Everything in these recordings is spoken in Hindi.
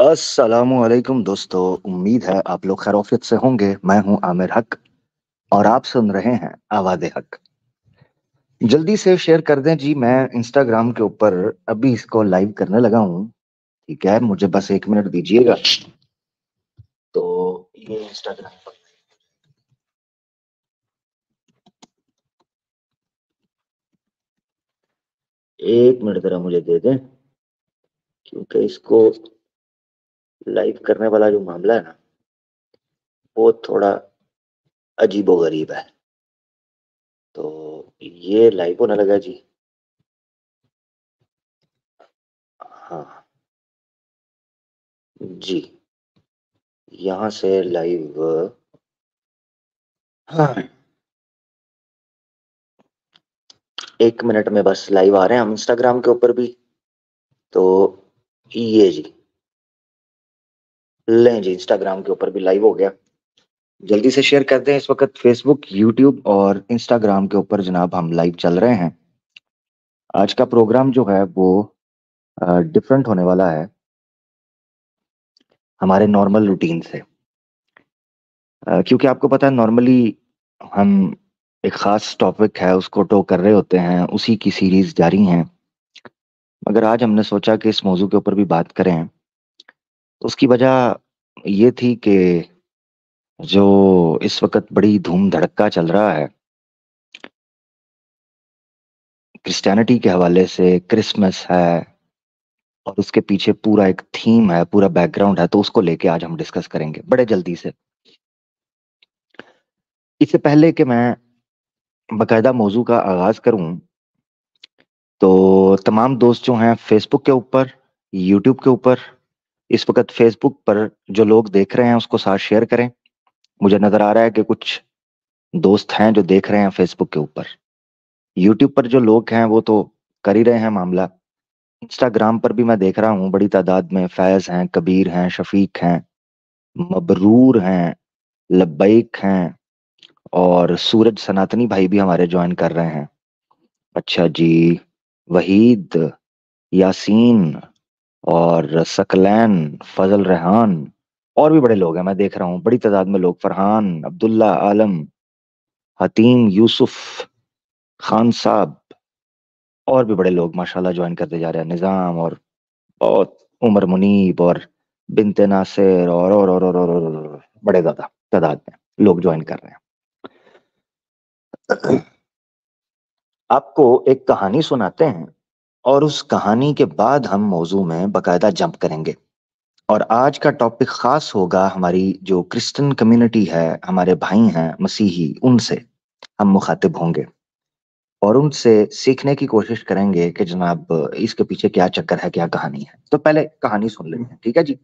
अस्सलामुअलैकुम दोस्तों। उम्मीद है आप लोग खैरियत से होंगे। मैं हूं आमिर हक और आप सुन रहे हैं आवाज़े हक। जल्दी से शेयर कर दें जी। मैं इंस्टाग्राम के ऊपर अभी इसको लाइव करने लगा हूं। ठीक है, मुझे बस 1 मिनट दीजिएगा। तो ये इंस्टाग्राम पर 1 मिनट जरा मुझे दे दें, क्योंकि इसको लाइव करने वाला जो मामला है ना, वो थोड़ा अजीबो गरीब है। तो ये लाइव होने लगा जी। हाँ जी, यहाँ से लाइव। हाँ, 1 मिनट में बस लाइव आ रहे हैं हम इंस्टाग्राम के ऊपर भी। तो ये जी, लें जी, इंस्टाग्राम के ऊपर भी लाइव हो गया। जल्दी से शेयर कर दें। इस वक्त फेसबुक, यूट्यूब और इंस्टाग्राम के ऊपर जनाब हम लाइव चल रहे हैं। आज का प्रोग्राम जो है वो डिफरेंट होने वाला है हमारे नॉर्मल रूटीन से। क्योंकि आपको पता है नॉर्मली हम एक खास टॉपिक है उसको टो कर रहे होते हैं, उसी की सीरीज जारी है। मगर आज हमने सोचा कि इस मौजू के ऊपर भी बात करें। तो उसकी वजह ये थी कि जो इस वक्त बड़ी धूम धड़क्का चल रहा है क्रिश्चियनिटी के हवाले से, क्रिसमस है और उसके पीछे पूरा एक थीम है, पूरा बैकग्राउंड है। तो उसको लेके आज हम डिस्कस करेंगे बड़े जल्दी से। इससे पहले कि मैं बकायदा मौजू का आगाज करूं, तो तमाम दोस्त जो हैं फेसबुक के ऊपर, यूट्यूब के ऊपर, इस वक्त फेसबुक पर जो लोग देख रहे हैं उसको साथ शेयर करें। मुझे नजर आ रहा है कि कुछ दोस्त हैं जो देख रहे हैं फेसबुक के ऊपर। यूट्यूब पर जो लोग हैं वो तो कर ही रहे हैं मामला। इंस्टाग्राम पर भी मैं देख रहा हूँ बड़ी तादाद में फैज हैं, कबीर हैं, शफीक हैं, मबरूर हैं, लब्बैक हैं और सूरज सनातनी भाई भी हमारे ज्वाइन कर रहे हैं। अच्छा जी, वहीद, यासीन और सकलैन, फजल रेहान और भी बड़े लोग हैं। मैं देख रहा हूँ बड़ी तादाद में लोग, फरहान, अब्दुल्ला आलम, हतीम, यूसुफ, खान साहब और भी बड़े लोग माशाल्लाह ज्वाइन करते जा रहे हैं। निजाम और उमर मुनीब और बिनते नासिर और बड़े ज्यादा तादाद में लोग ज्वाइन कर रहे हैं। आपको एक कहानी सुनाते हैं और उस कहानी के बाद हम मौजू में बकायदा जंप करेंगे। और आज का टॉपिक खास होगा हमारी जो क्रिश्चियन कम्युनिटी है, हमारे भाई हैं मसीही, उनसे हम मुखातिब होंगे और उनसे सीखने की कोशिश करेंगे कि जनाब इसके पीछे क्या चक्कर है, क्या कहानी है। तो पहले कहानी सुन लेते हैं, ठीक है जी।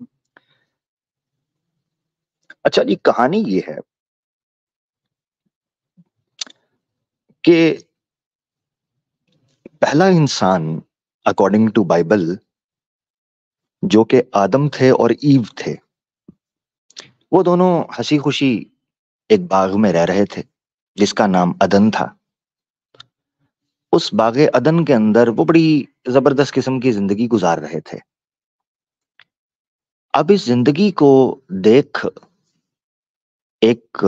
अच्छा जी, कहानी ये है कि पहला इंसान अकॉर्डिंग टू बाइबल जो कि आदम थे और ईव थे, वो दोनों हंसी खुशी एक बाग में रह रहे थे जिसका नाम अदन था। उस बागे अदन के अंदर वो बड़ी जबरदस्त किस्म की जिंदगी गुजार रहे थे। अब इस जिंदगी को देख एक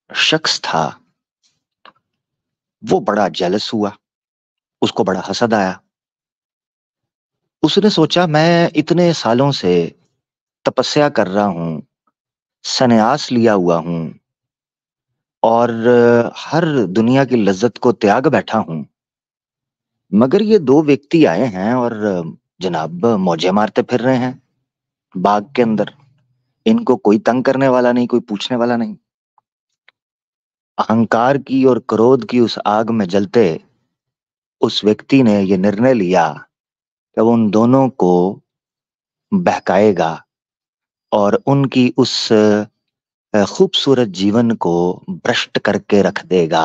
शख्स था, वो बड़ा जेलस हुआ, उसको बड़ा हसद आया। उसने सोचा मैं इतने सालों से तपस्या कर रहा हूं, सन्यास लिया हुआ हूं और हर दुनिया की लज्जत को त्याग बैठा हूं, मगर ये दो व्यक्ति आए हैं और जनाब मौजे मारते फिर रहे हैं बाग के अंदर। इनको कोई तंग करने वाला नहीं, कोई पूछने वाला नहीं। अहंकार की और क्रोध की उस आग में जलते उस व्यक्ति ने यह निर्णय लिया कि वो उन दोनों को बहकाएगा और उनकी उस खूबसूरत जीवन को भ्रष्ट करके रख देगा,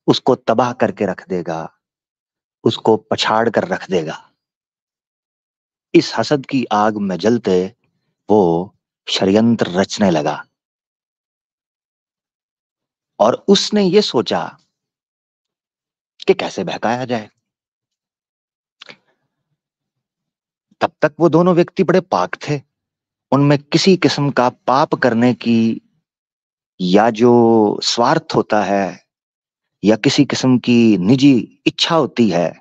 उसको तबाह करके रख देगा, उसको पछाड़ कर रख देगा। इस हसद की आग में जलते वो षड्यंत्र रचने लगा और उसने ये सोचा कि कैसे बहकाया जाए। तब तक वो दोनों व्यक्ति बड़े पाक थे, उनमें किसी किस्म का पाप करने की या जो स्वार्थ होता है या किसी किस्म की निजी इच्छा होती है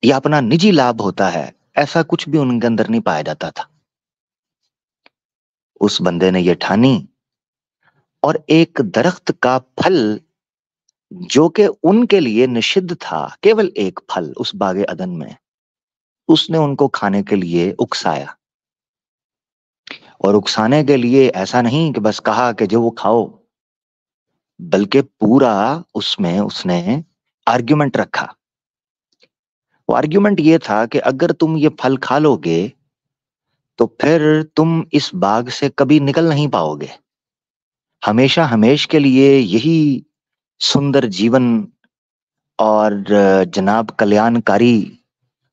या अपना निजी लाभ होता है, ऐसा कुछ भी उनके अंदर नहीं पाया जाता था। उस बंदे ने ये ठानी और एक दरख्त का फल जो कि उनके लिए निषिद्ध था, केवल एक फल उस बागे अदन में, उसने उनको खाने के लिए उकसाया। और उकसाने के लिए ऐसा नहीं कि बस कहा कि जो वो खाओ, बल्कि पूरा उसमें उसने आर्ग्यूमेंट रखा। वो आर्ग्यूमेंट ये था कि अगर तुम ये फल खा लोगे तो फिर तुम इस बाग से कभी निकल नहीं पाओगे, हमेशा हमेश के लिए यही सुंदर जीवन और जनाब कल्याणकारी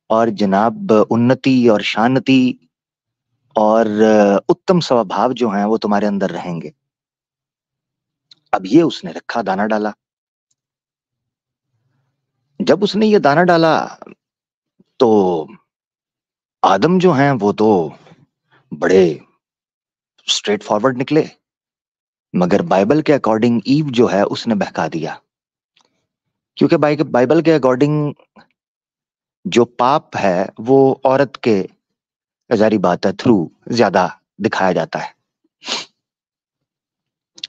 और जनाब उन्नति और शांति और उत्तम स्वभाव जो हैं वो तुम्हारे अंदर रहेंगे। अब ये उसने रखा, दाना डाला। जब उसने ये दाना डाला तो आदम जो हैं वो तो बड़े स्ट्रेट फॉरवर्ड निकले, मगर बाइबल के अकॉर्डिंग ईव जो है उसने बहका दिया। क्योंकि बाइबल के अकॉर्डिंग जो पाप है वो औरत के, जारी बात है, थ्रू ज्यादा दिखाया जाता है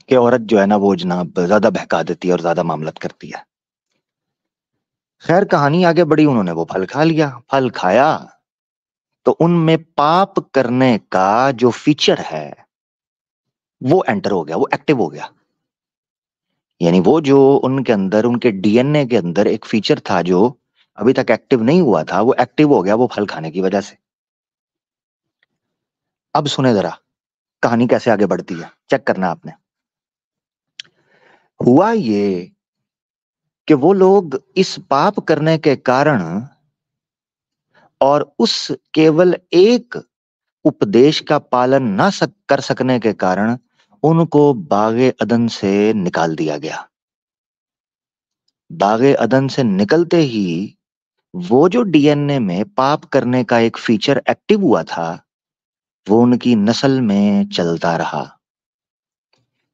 कि औरत जो है ना वो जनाब ज्यादा बहका देती है और ज्यादा मामलत करती है। खैर कहानी आगे बढ़ी, उन्होंने वो फल खा लिया। फल खाया तो उनमें पाप करने का जो फीचर है वो एंटर हो गया, वो एक्टिव हो गया। यानी वो जो उनके अंदर, उनके डीएनए के अंदर एक फीचर था जो अभी तक एक्टिव नहीं हुआ था, वो एक्टिव हो गया वो फल खाने की वजह से। अब सुने जरा कहानी कैसे आगे बढ़ती है, चेक करना आपने। हुआ ये कि वो लोग इस पाप करने के कारण और उस केवल एक उपदेश का पालन ना कर सकने के कारण उनको बागे अदन से निकाल दिया गया। बागे अदन से निकलते ही वो जो डीएनए में पाप करने का एक फीचर एक्टिव हुआ था वो उनकी नस्ल में चलता रहा।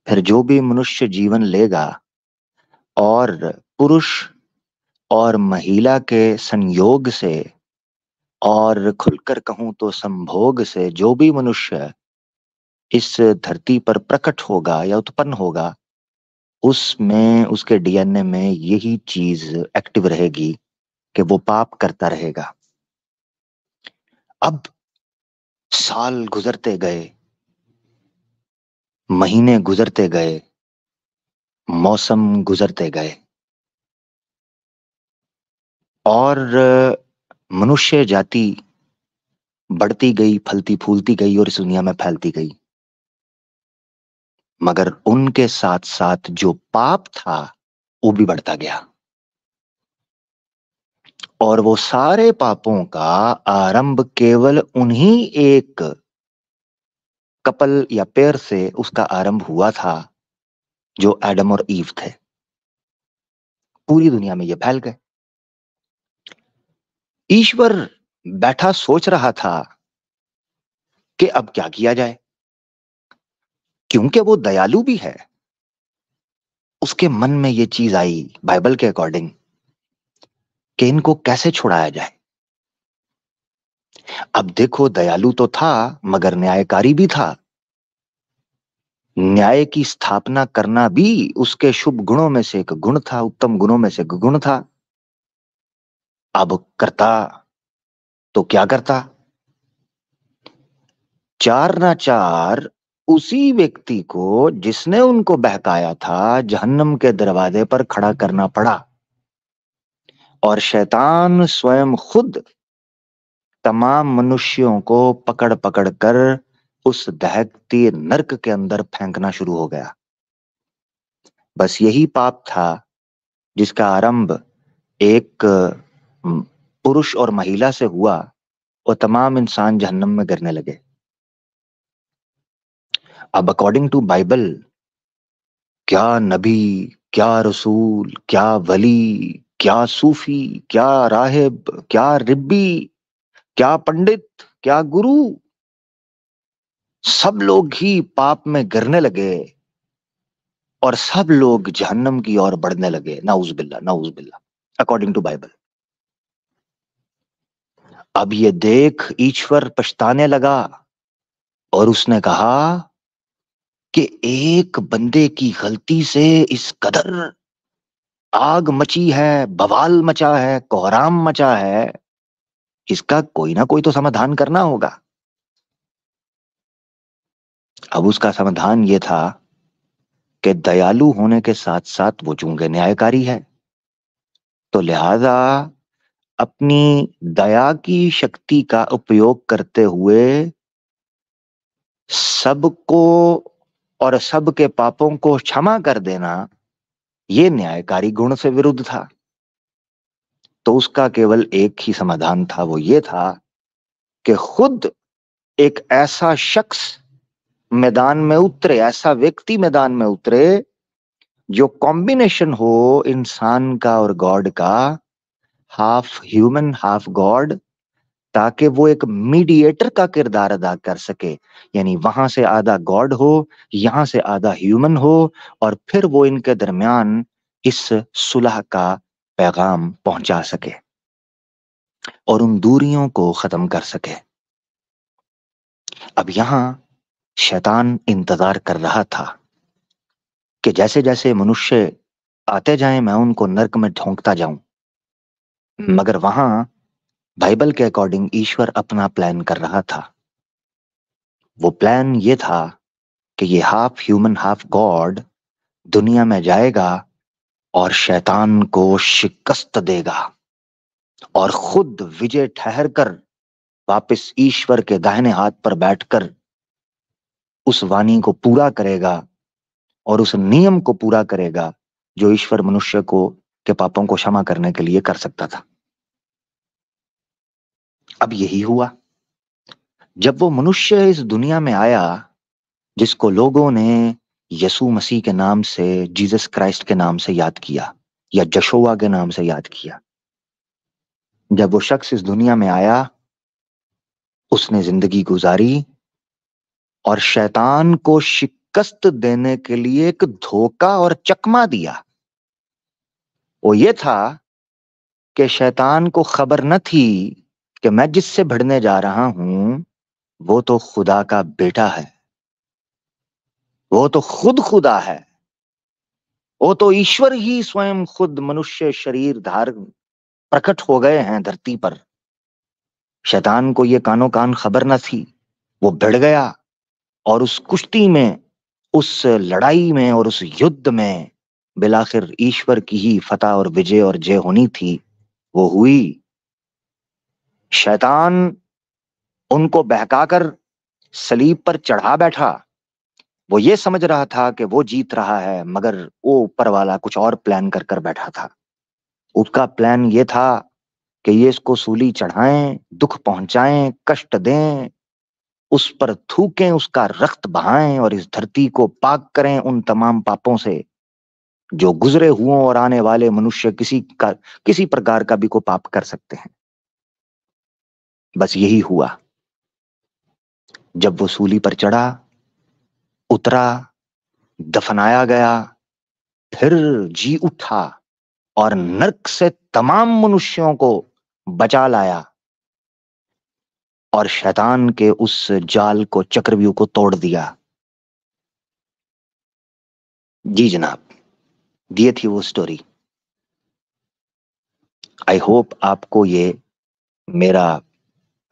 फिर जो भी मनुष्य जीवन लेगा और पुरुष और महिला के संयोग से और खुलकर कहूं तो संभोग से जो भी मनुष्य इस धरती पर प्रकट होगा या उत्पन्न होगा, उसमें उसके डीएनए में यही चीज एक्टिव रहेगी कि वो पाप करता रहेगा। अब साल गुजरते गए, महीने गुजरते गए, मौसम गुजरते गए और मनुष्य जाति बढ़ती गई, फलती फूलती गई और इस दुनिया में फैलती गई। मगर उनके साथ साथ जो पाप था वो भी बढ़ता गया और वो सारे पापों का आरंभ केवल उन्हीं एक कपल या पेयर से उसका आरंभ हुआ था जो एडम और ईव थे। पूरी दुनिया में ये फैल गए। ईश्वर बैठा सोच रहा था कि अब क्या किया जाए, क्योंकि वो दयालु भी है। उसके मन में ये चीज आई बाइबल के अकॉर्डिंग कि इनको कैसे छुड़ाया जाए। अब देखो, दयालु तो था मगर न्यायकारी भी था। न्याय की स्थापना करना भी उसके शुभ गुणों में से एक गुण था, उत्तम गुणों में से एक गुण था। अब करता तो क्या करता, चार ना चार उसी व्यक्ति को जिसने उनको बहकाया था जहन्नम के दरवाजे पर खड़ा करना पड़ा। और शैतान स्वयं खुद तमाम मनुष्यों को पकड़ पकड़ कर उस दहकती नरक के अंदर फेंकना शुरू हो गया। बस यही पाप था जिसका आरंभ एक पुरुष और महिला से हुआ और तमाम इंसान जहन्नम में गिरने लगे। अब अकॉर्डिंग टू बाइबल, क्या नबी, क्या रसूल, क्या वली, क्या सूफी, क्या राहिब, क्या रिब्बी, क्या पंडित, क्या गुरु, सब लोग ही पाप में गिरने लगे और सब लोग जहन्नम की ओर बढ़ने लगे। नाउज बिल्ला, नाउज बिल्ला, अकॉर्डिंग टू बाइबल। अब ये देख ईश्वर पछताने लगा और उसने कहा कि एक बंदे की गलती से इस कदर आग मची है, बवाल मचा है, कोहराम मचा है, इसका कोई ना कोई तो समाधान करना होगा। अब उसका समाधान यह था कि दयालु होने के साथ साथ वो चूंकि न्यायकारी है, तो लिहाजा अपनी दया की शक्ति का उपयोग करते हुए सबको और सबके पापों को क्षमा कर देना, ये न्यायकारी गुण से विरुद्ध था। तो उसका केवल एक ही समाधान था, वो ये था कि खुद एक ऐसा शख्स मैदान में उतरे, ऐसा व्यक्ति मैदान में उतरे जो कॉम्बिनेशन हो इंसान का और गॉड का, हाफ ह्यूमन हाफ गॉड, ताकि वो एक मीडिएटर का किरदार अदा कर सके। यानी वहां से आधा गॉड हो, यहां से आधा ह्यूमन हो, और फिर वो इनके दरमियान इस सुलह का पैगाम पहुंचा सके और उन दूरियों को खत्म कर सके। अब यहां शैतान इंतजार कर रहा था कि जैसे जैसे मनुष्य आते जाएं मैं उनको नर्क में झोंकता जाऊं, मगर वहां बाइबल के अकॉर्डिंग ईश्वर अपना प्लान कर रहा था। वो प्लान ये था कि ये हाफ ह्यूमन हाफ गॉड दुनिया में जाएगा और शैतान को शिकस्त देगा और खुद विजय ठहर कर वापस ईश्वर के दाहिने हाथ पर बैठकर उस वाणी को पूरा करेगा और उस नियम को पूरा करेगा जो ईश्वर मनुष्य को के पापों को क्षमा करने के लिए कर सकता था। अब यही हुआ जब वो मनुष्य इस दुनिया में आया, जिसको लोगों ने यसु मसीह के नाम से, जीसस क्राइस्ट के नाम से याद किया या जशोवा के नाम से याद किया। जब वो शख्स इस दुनिया में आया, उसने जिंदगी गुजारी और शैतान को शिकस्त देने के लिए एक धोखा और चकमा दिया। वो ये था कि शैतान को खबर न थी कि मैं जिससे भिड़ने जा रहा हूं वो तो खुदा का बेटा है, वो तो खुद खुदा है, वो तो ईश्वर ही स्वयं खुद मनुष्य शरीर धार प्रकट हो गए हैं धरती पर। शैतान को ये कानो कान खबर न थी। वो भिड़ गया और उस कुश्ती में, उस लड़ाई में और उस युद्ध में बिलाखिर ईश्वर की ही फतह और विजय और जय होनी थी, वो हुई। शैतान उनको बहकाकर सलीब पर चढ़ा बैठा। वो ये समझ रहा था कि वो जीत रहा है, मगर वो ऊपर वाला कुछ और प्लान कर कर बैठा था। उसका प्लान ये था कि ये इसको सूली चढ़ाएं, दुख पहुंचाएं, कष्ट दें, उस पर थूकें, उसका रक्त बहाएं और इस धरती को पाक करें उन तमाम पापों से जो गुजरे हुओं और आने वाले मनुष्य किसी प्रकार का भी को पाप कर सकते हैं। बस यही हुआ। जब वो सूली पर चढ़ा, उतरा, दफनाया गया, फिर जी उठा और नर्क से तमाम मनुष्यों को बचा लाया और शैतान के उस जाल को, चक्रव्यूह को तोड़ दिया। जी जनाब, ये थी वो स्टोरी। आई होप आपको ये मेरा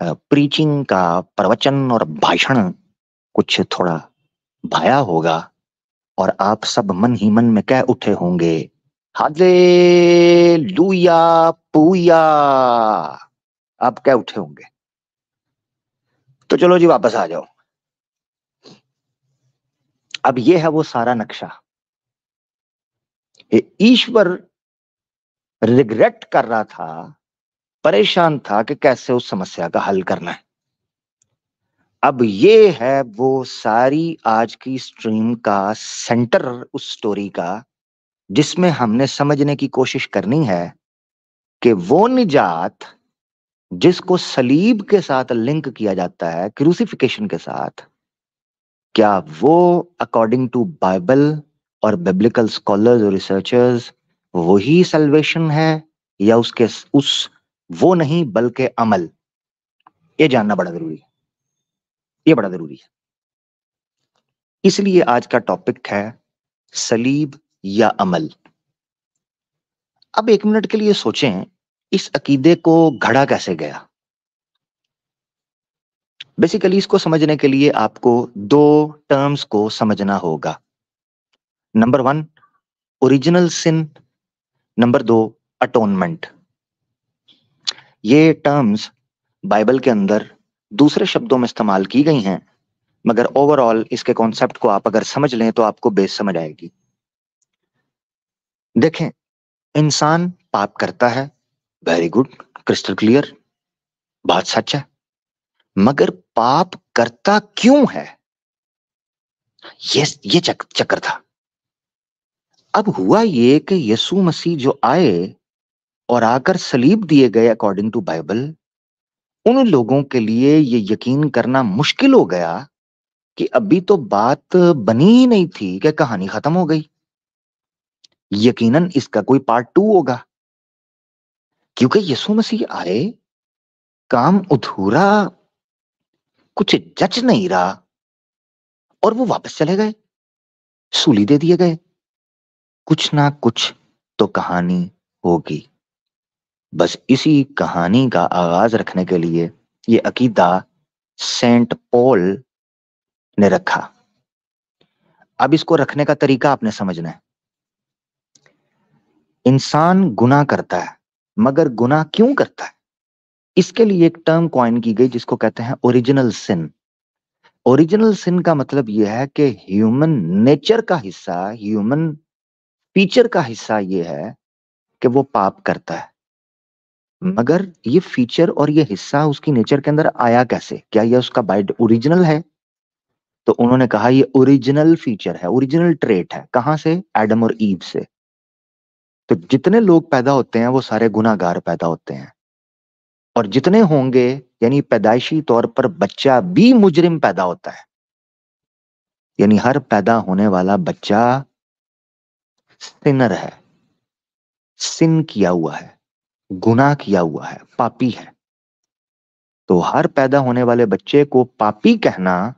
प्रीचिंग का प्रवचन और भाषण कुछ थोड़ा भाया होगा और आप सब मन ही मन में कह उठे होंगे, हालेलुया पूया। आप कह उठे होंगे। तो चलो जी वापस आ जाओ। अब ये है वो सारा नक्शा। ईश्वर रिग्रेट कर रहा था, परेशान था कि कैसे उस समस्या का हल करना है। अब ये है वो सारी आज की स्ट्रीम का सेंटर उस स्टोरी का, जिसमें हमने समझने की कोशिश करनी है कि वो निजात जिसको सलीब के साथ लिंक किया जाता है, क्रूसिफिकेशन के साथ, क्या वो अकॉर्डिंग टू बाइबल और बिब्लिकल स्कॉलर्स और रिसर्चर्स वही सल्वेशन है, या उसके उस वो नहीं बल्कि अमल? ये जानना बड़ा जरूरी है, ये बड़ा जरूरी है। इसलिए आज का टॉपिक है सलीब या अमल। अब एक मिनट के लिए सोचें, इस अकीदे को घड़ा कैसे गया? बेसिकली इसको समझने के लिए आपको दो टर्म्स को समझना होगा। नंबर वन, ओरिजिनल सिन। नंबर दो, अटोनमेंट। ये टर्म्स बाइबल के अंदर दूसरे शब्दों में इस्तेमाल की गई हैं, मगर ओवरऑल इसके कॉन्सेप्ट को आप अगर समझ लें तो आपको बेस समझ आएगी। देखें, इंसान पाप करता है, वेरी गुड, क्रिस्टल क्लियर, बात सच है। मगर पाप करता क्यों है, ये चक्कर था। अब हुआ ये कि यीशु मसीह जो आए और आकर सलीब दिए गए अकॉर्डिंग टू बाइबल, उन लोगों के लिए ये यकीन करना मुश्किल हो गया कि अभी तो बात बनी ही नहीं थी कि कहानी खत्म हो गई। यकीनन इसका कोई पार्ट टू होगा, क्योंकि यीशु मसीह आए, काम अधूरा, कुछ जच नहीं रहा, और वो वापस चले गए, सूली दे दिए गए। कुछ ना कुछ तो कहानी होगी। बस इसी कहानी का आगाज रखने के लिए ये अकीदा सेंट पॉल ने रखा। अब इसको रखने का तरीका आपने समझना है। इंसान गुनाह करता है, मगर गुनाह क्यों करता है, इसके लिए एक टर्म कॉइन की गई जिसको कहते हैं ओरिजिनल सिन। ओरिजिनल सिन का मतलब यह है कि ह्यूमन नेचर का हिस्सा, ह्यूमन फीचर का हिस्सा यह है कि वो पाप करता है। मगर ये फीचर और ये हिस्सा उसकी नेचर के अंदर आया कैसे, क्या यह उसका बाय ओरिजिनल है? तो उन्होंने कहा ये ओरिजिनल फीचर है, ओरिजिनल ट्रेट है। कहां से? एडम और ईव से। तो जितने लोग पैदा होते हैं वो सारे गुनाहगार पैदा होते हैं, और जितने होंगे, यानी पैदाइशी तौर पर बच्चा भी मुजरिम पैदा होता है। यानी हर पैदा होने वाला बच्चा सिनर है, सिन किया हुआ है, गुनाह किया हुआ है, पापी है। तो हर पैदा होने वाले बच्चे को पापी कहना,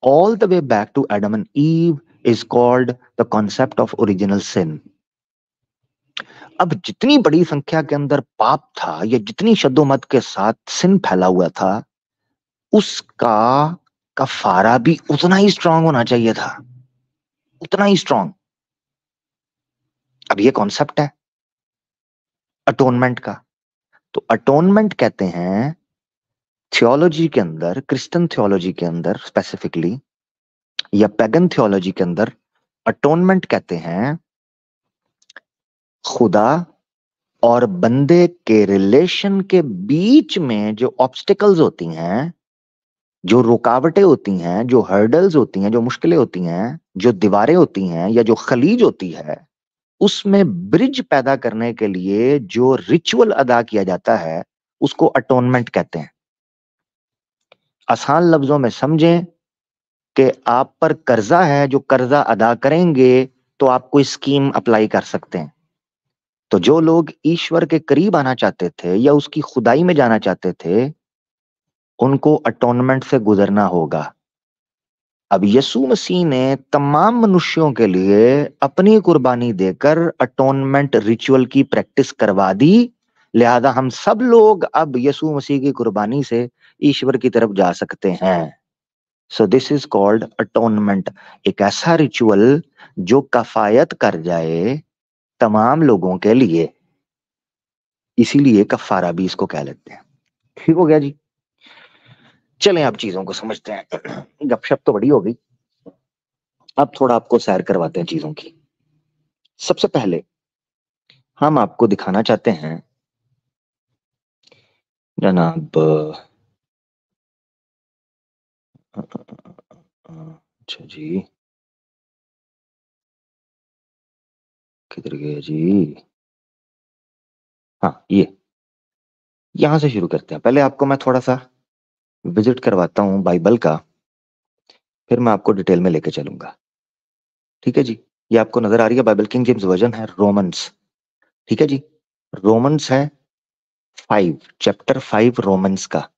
all the way back to Adam and Eve, is called the concept of original sin. अब जितनी बड़ी संख्या के अंदर पाप था, या जितनी शद्दोमत के साथ सिन फैला हुआ था, उसका कफारा भी उतना ही स्ट्रांग होना चाहिए था, उतना ही स्ट्रांग। अब ये कॉन्सेप्ट है अटोनमेंट का। तो अटोनमेंट कहते हैं थियोलॉजी के अंदर, क्रिश्चियन थियोलॉजी के अंदर स्पेसिफिकली, या पैगन थियोलॉजी के अंदर, अटोनमेंट कहते हैं खुदा और बंदे के रिलेशन के बीच में जो ऑब्स्टिकल्स होती हैं, जो रुकावटें होती हैं, जो हर्डल्स होती हैं, जो मुश्किलें होती हैं, जो दीवारें होती हैं, या जो खलीज होती है, उसमें ब्रिज पैदा करने के लिए जो रिचुअल अदा किया जाता है, उसको अटोनमेंट कहते हैं। आसान लफ्जों में समझें कि आप पर कर्जा है, जो कर्जा अदा करेंगे तो आप कोई स्कीम अप्लाई कर सकते हैं। तो जो लोग ईश्वर के करीब आना चाहते थे या उसकी खुदाई में जाना चाहते थे, उनको अटोनमेंट से गुजरना होगा। अब यीशु मसीह ने तमाम मनुष्यों के लिए अपनी कुर्बानी देकर अटोनमेंट रिचुअल की प्रैक्टिस करवा दी। लिहाजा हम सब लोग अब यीशु मसीह की कुर्बानी से ईश्वर की तरफ जा सकते हैं। So this is called atonement, एक ऐसा रिचुअल जो कफायत कर जाए तमाम लोगों के लिए। इसीलिए कफारा भी इसको कह लेते हैं। ठीक हो गया जी? चलें अब चीजों को समझते हैं। गपशप तो बड़ी हो गई, अब थोड़ा आपको सैर करवाते हैं चीजों की। सबसे पहले हम आपको दिखाना चाहते हैं जनाब, अच्छा जी, किधर गया जी? हाँ, ये यहां से शुरू करते हैं। पहले आपको मैं थोड़ा सा विजिट करवाता हूँ बाइबल का, फिर मैं आपको डिटेल में लेके चलूंगा। ठीक है जी। ये आपको नजर आ रही है बाइबल, किंग जेम्स वर्जन है, रोमन्स। ठीक है जी। रोमन्स है 5, चैप्टर 5 रोमन्स का।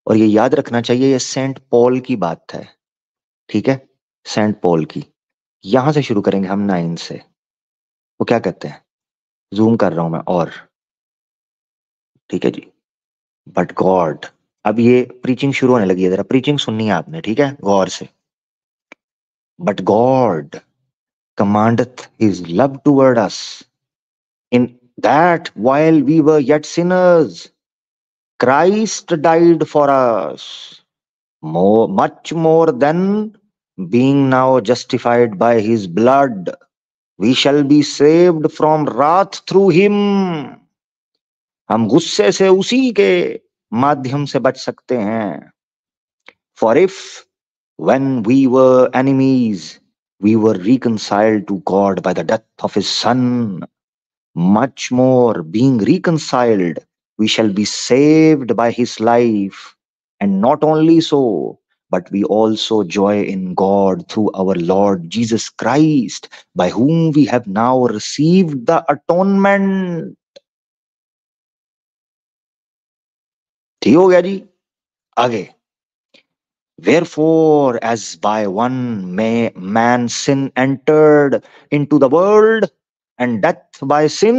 और ये याद रखना चाहिए, ये सेंट पॉल की बात है। ठीक है, सेंट पॉल की। यहां से शुरू करेंगे हम 9 से। वो क्या कहते हैं, जूम कर रहा हूं मैं और। ठीक है जी। बट गॉड, अब ये प्रीचिंग शुरू होने लगी है, जरा प्रीचिंग सुननी है आपने, ठीक है, गौर से। But God commandeth his love toward us, in that while we were yet sinners, Christ died for us. Much more than, being now justified by his blood, we shall be saved from wrath through him. हम गुस्से से उसी के माध्यम से बच सकते हैं। For if, when we were enemies, we were reconciled to God by the death of his Son, much more, being reconciled, we shall be saved by his life. And not only so, but we also joy in God through our Lord Jesus Christ, by whom we have now received the atonement. ठीक हो गया जी। आगे, wherefore, as by one man sin entered into the world, and death by sin,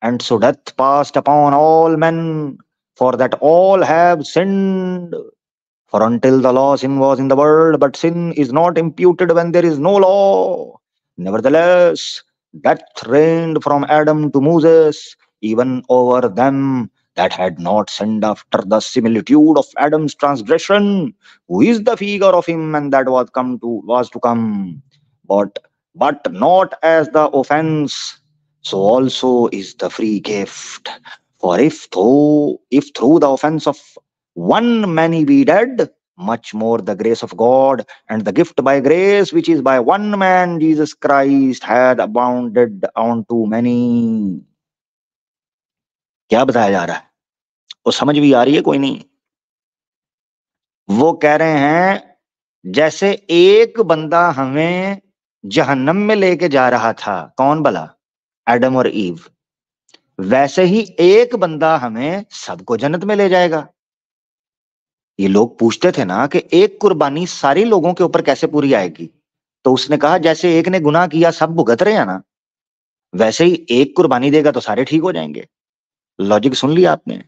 and so death passed upon all men, for that all have sinned. For until the law, sin was in the world, but sin is not imputed when there is no law. Nevertheless, death reigned from Adam to Moses, even over them that had not sinned, after the similitude of Adam's transgression, who is the figure of him and that was to come. But not as the offense, so also is the free gift. For if through the offense of one many be dead, much more the grace of God and the gift by grace, which is by one man Jesus Christ, had abounded unto many. क्या बताया जा रहा है, वो समझ भी आ रही है कोई नहीं? वो कह रहे हैं जैसे एक बंदा हमें जहन्नम में लेके जा रहा था, कौन भला? एडम और ईव। वैसे ही एक बंदा हमें सबको जन्नत में ले जाएगा। ये लोग पूछते थे ना कि एक कुर्बानी सारे लोगों के ऊपर कैसे पूरी आएगी, तो उसने कहा जैसे एक ने गुनाह किया सब भुगत रहे हैं ना, वैसे ही एक कुर्बानी देगा तो सारे ठीक हो जाएंगे। लॉजिक सुन लिया आपने?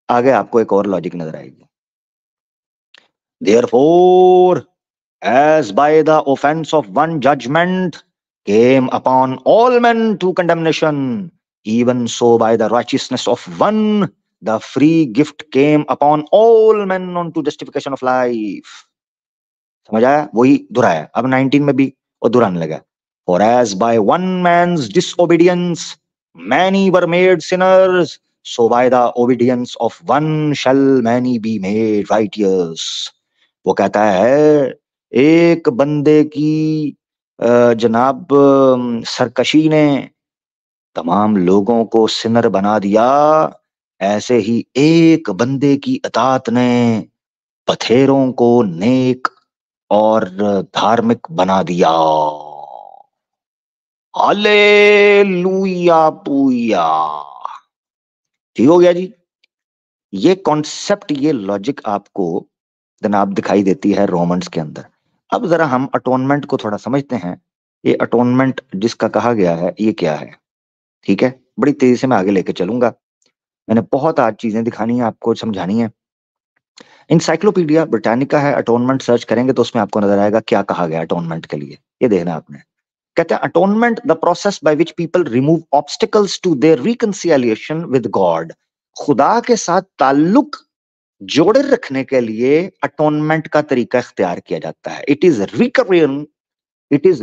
आगे आपको एक और लॉजिक नजर आएगी। Therefore, as by the offense of one judgment came upon all men to condemnation, even so by the righteousness of one the free gift came upon all men unto justification of life. समझ आया? वही दोहराया अब 19 में भी, और दोहराने लगा। For as by one man's disobedience many were made sinners, so by the obedience of one shall many be made righteous. वो कहता है एक बंदे की जनाब सरकशी ने तमाम लोगों को सिनर बना दिया, ऐसे ही एक बंदे की अतात ने बथेरों को नेक और धार्मिक बना दिया। हालेलुया पूया। ठीक हो गया जी। ये कॉन्सेप्ट, ये लॉजिक आपको जनाब दिखाई देती है रोमन्स के अंदर। अब जरा हम अटोनमेंट को थोड़ा समझते हैं। ये अटोनमेंट जिसका कहा गया है ये क्या है? ठीक है, बड़ी तेजी से मैं आगे लेके चलूंगा। मैंने बहुत आज चीजें दिखानी है आपको, समझानी है। इंसाइक्लोपीडिया ब्रिटानिका है, अटोनमेंट सर्च करेंगे तो उसमें आपको नजर आएगा क्या कहा गया अटोनमेंट के लिए। ये देखना आपने। कहते हैं atonement the process by which people remove obstacles to their reconciliation with God. खुदा के साथ ताल्लुक जोड़े रखने के लिए अटोनमेंट का तरीका इख्तियार किया जाता है। It is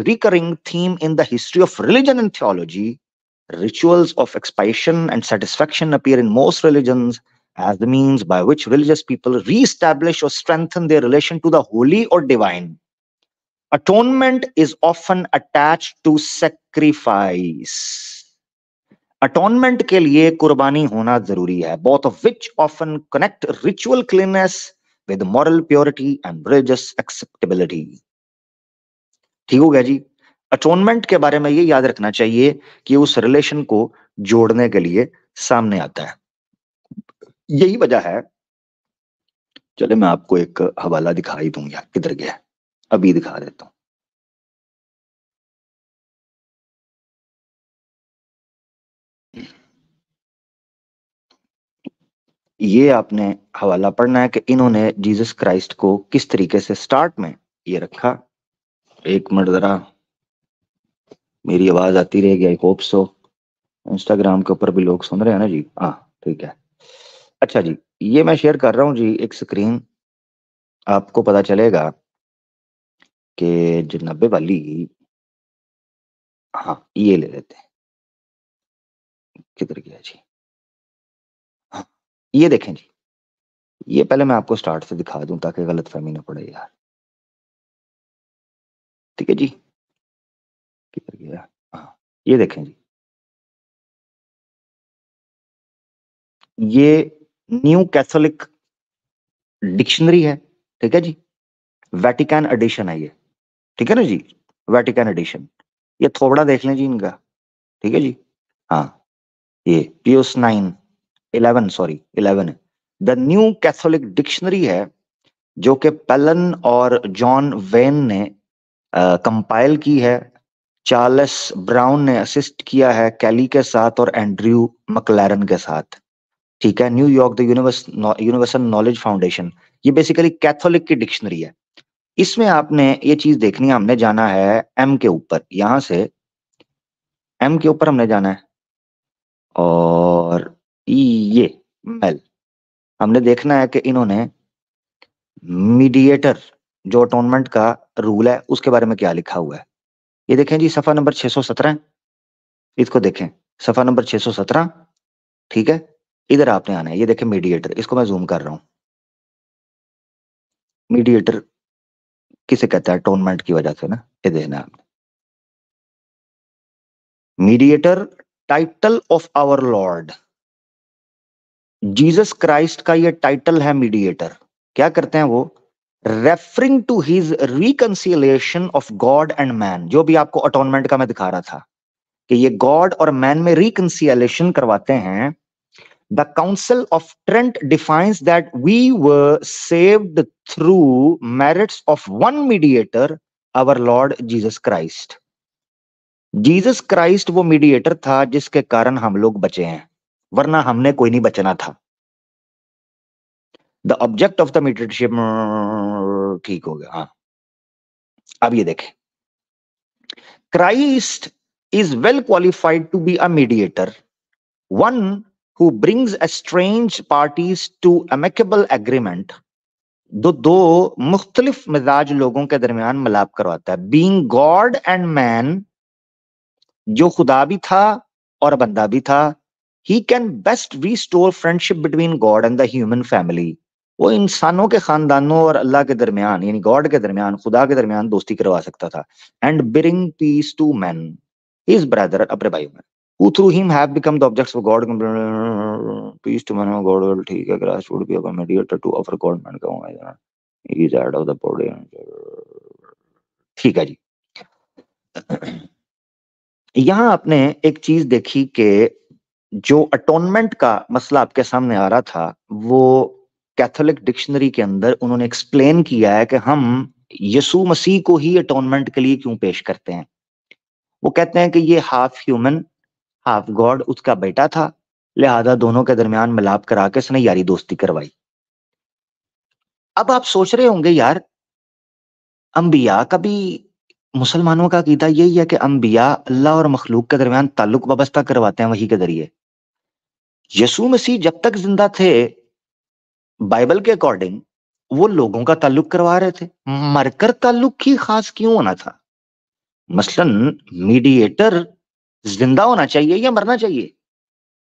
recurring theme in the history of religion and theology. Rituals of expiation and satisfaction appear in most religions as the means by which religious people re-establish or strengthen their relation to the holy or divine. Atonement is often attached to sacrifice. Atonement के लिए कुर्बानी होना जरूरी है, both of which often connect ritual cleanness with moral purity and religious acceptability. ठीक हो गया जी। अटोनमेंट के बारे में ये याद रखना चाहिए कि उस रिलेशन को जोड़ने के लिए सामने आता है। यही वजह है, चले मैं आपको एक हवाला दिखाई दूं, यार किधर गया, अभी दिखा देता हूं। ये आपने हवाला पढ़ना है कि इन्होंने जीसस क्राइस्ट को किस तरीके से स्टार्ट में ये रखा। एक मिनट जरा, मेरी आवाज आती रहेगी, आई होप सो। इंस्टाग्राम के ऊपर भी लोग सुन रहे हैं ना जी? हाँ ठीक है। अच्छा जी, ये मैं शेयर कर रहा हूँ जी एक स्क्रीन, आपको पता चलेगा कि जनाबे वाली, हाँ ये ले लेते हैं, किधर गया जी? हाँ ये देखें जी, ये पहले मैं आपको स्टार्ट से दिखा दूं ताकि गलत फहमी ना पड़े यार। ठीक है जी, किधर गया? हाँ ये देखें जी, ये न्यू कैथोलिक डिक्शनरी है, ठीक है जी, वेटिकन एडिशन है ये, ठीक है ना जी, वेटिकन एडिशन। ये थोबड़ा देख लें जी इनका, ठीक है जी। हाँ ये पियूस 9 11 सॉरी 11 है। द न्यू कैथोलिक डिक्शनरी है जो कि पेलन और जॉन वेन ने कंपाइल की है। चार्ल्स ब्राउन ने असिस्ट किया है कैली के साथ और एंड्रयू मकलैरन के साथ, ठीक है। New York the universal knowledge foundation, ये बेसिकली कैथोलिक की डिक्शनरी है। इसमें आपने ये चीज देखनी है, हमने जाना है एम के ऊपर, यहां से एम के ऊपर हमने जाना है और ये मेल, हमने देखना है कि इन्होंने मीडिएटर जो अटोनमेंट का रूल है उसके बारे में क्या लिखा हुआ है। ये देखें जी सफा नंबर 617, इसको देखें, सफा नंबर 617, ठीक है। इधर आपने आना है, ये देखें मीडिएटर, इसको मैं जूम कर रहा हूं। मीडिएटर किसे कहता है? अटोनमेंट की वजह से ना, ये देखना है आपने। Mediator title of our Lord Jesus Christ का ये टाइटल है मीडिएटर। क्या करते हैं वो? Referring to his reconciliation of God and man, जो भी आपको अटोनमेंट का मैं दिखा रहा था कि ये गॉड और मैन में रिकंसिलिएशन करवाते हैं। The council of Trent defines that we were saved through merits of one mediator, our Lord Jesus Christ. Jesus Christ वो मीडिएटर था जिसके कारण हम लोग बचे हैं, वरना हमने कोई नहीं बचना था। द ऑब्जेक्ट ऑफ द मीडिएटरशिप, ठीक हो गया। हाँ अब ये देखें, Christ is well qualified to be a mediator, one who brings estranged parties to amicable agreement, दो मुख्तलिफ मिजाज लोगों के दरमियान मिलाप करवाता है। बीइंग गॉड एंड मैन, जो खुदा भी था और बंदा भी था, he can best restore friendship between God and the human family, वो इंसानों के खानदानों और अल्लाह के दरमियान, यानी गॉड के दरमियान, खुदा के दरमियान दोस्ती करवा सकता था। And bring peace to man, his brother, अपने भाई में, who through him have become the objects of God, peace to man, God will, ठीक है, Christ would be a mediator to offer God mankind, he is head of the body, ठीक है जी। यहां आपने एक चीज देखी कि जो अटोनमेंट का मसला आपके सामने आ रहा था, वो कैथोलिक डिक्शनरी के अंदर उन्होंने एक्सप्लेन किया है कि हम यीशु मसीह को ही अटोनमेंट के लिए क्यों पेश करते हैं। वो कहते हैं कि ये हाफ ह्यूमन हाफ गॉड उसका बेटा था, लिहाजा दोनों के दरमियान मिलाप करा के उसने यारी दोस्ती करवाई। अब आप सोच रहे होंगे यार, अंबिया का भी, मुसलमानों का अकीदा यही है कि अंबिया अल्लाह और मखलूक के दरमियान ताल्लुक वाबस्ता करवाते हैं वही के जरिए। यीशु मसीह जब तक जिंदा थे, बाइबल के अकॉर्डिंग वो लोगों का ताल्लुक करवा रहे थे, मरकर ताल्लुक ही खास क्यों होना था? मसलन मीडिएटर जिंदा होना चाहिए या मरना चाहिए?